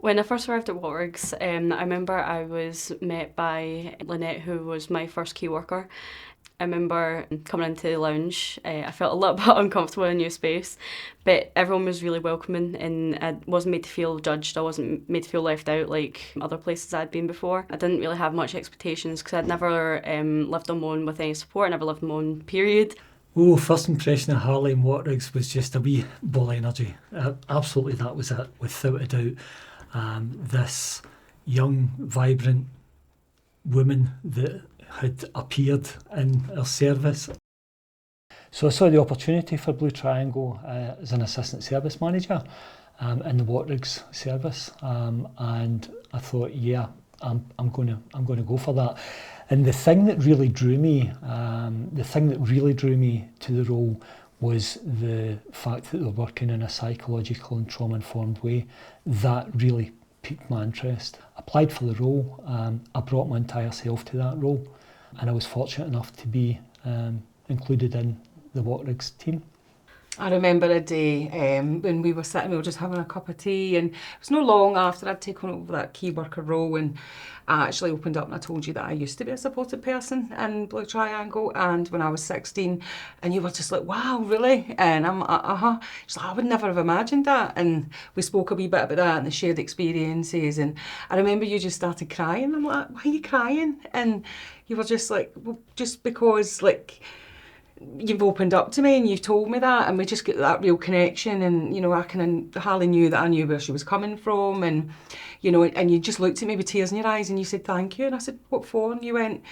When I first arrived at Whatriggs, I remember I was met by Lynette, who was my first key worker. I remember coming into the lounge, I felt a little bit uncomfortable in a new space, but everyone was really welcoming and I wasn't made to feel judged, I wasn't made to feel left out like other places I'd been before. I didn't really have much expectations because I'd never lived on my own with any support, I never lived on my own, period. Oh, first impression of Harley and Whatriggs was just a wee ball of energy. Absolutely, that was it, without a doubt. This young, vibrant woman that had appeared in our service. So I saw the opportunity for Blue Triangle as an assistant service manager in the Whatriggs service, and I thought, yeah, I'm going to go for that. And the thing that really drew me, to the role was the fact that they're working in a psychological and trauma-informed way. That really piqued my interest. I applied for the role, I brought my entire self to that role, and I was fortunate enough to be included in the Whatriggs team. I remember a day when we were just having a cup of tea, and it was no long after I'd taken over that key worker role, and I actually opened up and I told you that I used to be a supported person in Blue Triangle, and when I was 16, and you were just like, wow, really? And I'm she's like, I would never have imagined that. And we spoke a wee bit about that and the shared experiences, and I remember you just started crying. I'm like, why are you crying? And you were just like, well, just because, like, you've opened up to me and you've told me that, and we just get that real connection. And you know, Harley knew that I knew where she was coming from, and you know, and you just looked at me with tears in your eyes and you said thank you, and I said, what for? And you went,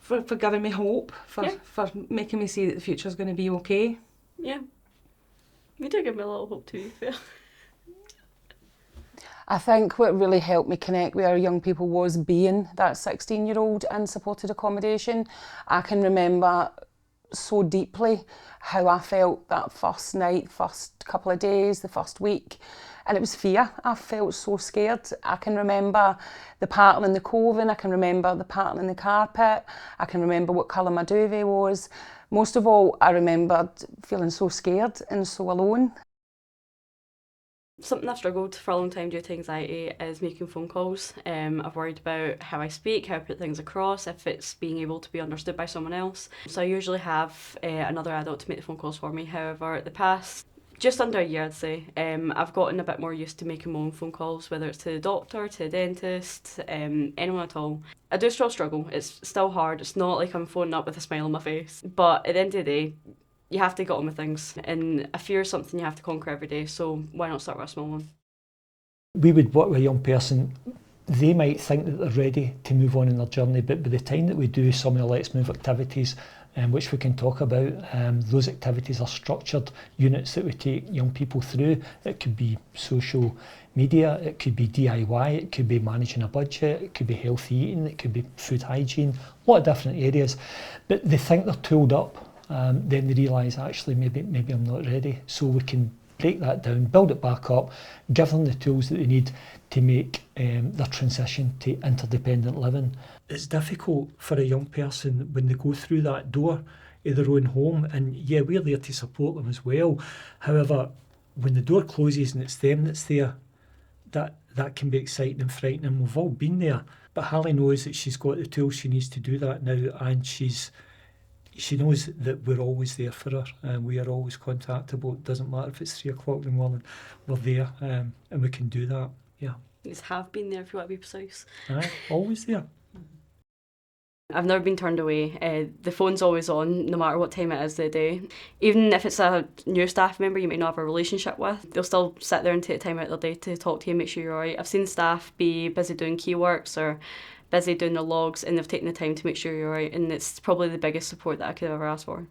for giving me hope, for making me see that the future's going to be okay. Yeah, you did give me a little hope too, Phil. I think what really helped me connect with our young people was being that 16-year-old in supported accommodation. I can remember so deeply how I felt that first night, first couple of days, the first week, and it was fear. I felt so scared. I can remember the pattern in the clothing, I can remember the pattern in the carpet, I can remember what colour my duvet was. Most of all, I remembered feeling so scared and so alone. Something I've struggled for a long time due to anxiety is making phone calls. I've worried about how I speak, how I put things across, if it's being able to be understood by someone else. So I usually have another adult to make the phone calls for me. However, the past just under a year, I'd say, I've gotten a bit more used to making my own phone calls, whether it's to the doctor, to the dentist, anyone at all. I do still struggle. It's still hard. It's not like I'm phoning up with a smile on my face. But at the end of the day, you have to get on with things, and a fear is something you have to conquer every day, so why not start with a small one? We would work with a young person, they might think that they're ready to move on in their journey, but by the time that we do some of the Let's Move activities, which we can talk about, those activities are structured units that we take young people through. It could be social media, it could be DIY, it could be managing a budget, it could be healthy eating, it could be food hygiene, a lot of different areas. But they think they're tooled up. Then they realise actually maybe I'm not ready, so we can break that down, build it back up, give them the tools that they need to make their transition to interdependent living. It's difficult for a young person when they go through that door of their own home, and yeah, we're there to support them as well. However, when the door closes and it's them that's there, that can be exciting and frightening. We've all been there, but Harley knows that she's got the tools she needs to do that now, and she knows that we're always there for her, and we are always contactable. It doesn't matter if it's 3 o'clock in the morning, we're there, and we can do that. Yeah. You have been there, if you want to be precise. Always there. I've never been turned away. The phone's always on, no matter what time it is of the day. Even if it's a new staff member you might not have a relationship with, they'll still sit there and take time out of their day to talk to you and make sure you're alright. I've seen staff be busy doing key works or busy doing their logs, and they've taken the time to make sure you're alright, and it's probably the biggest support that I could ever ask for.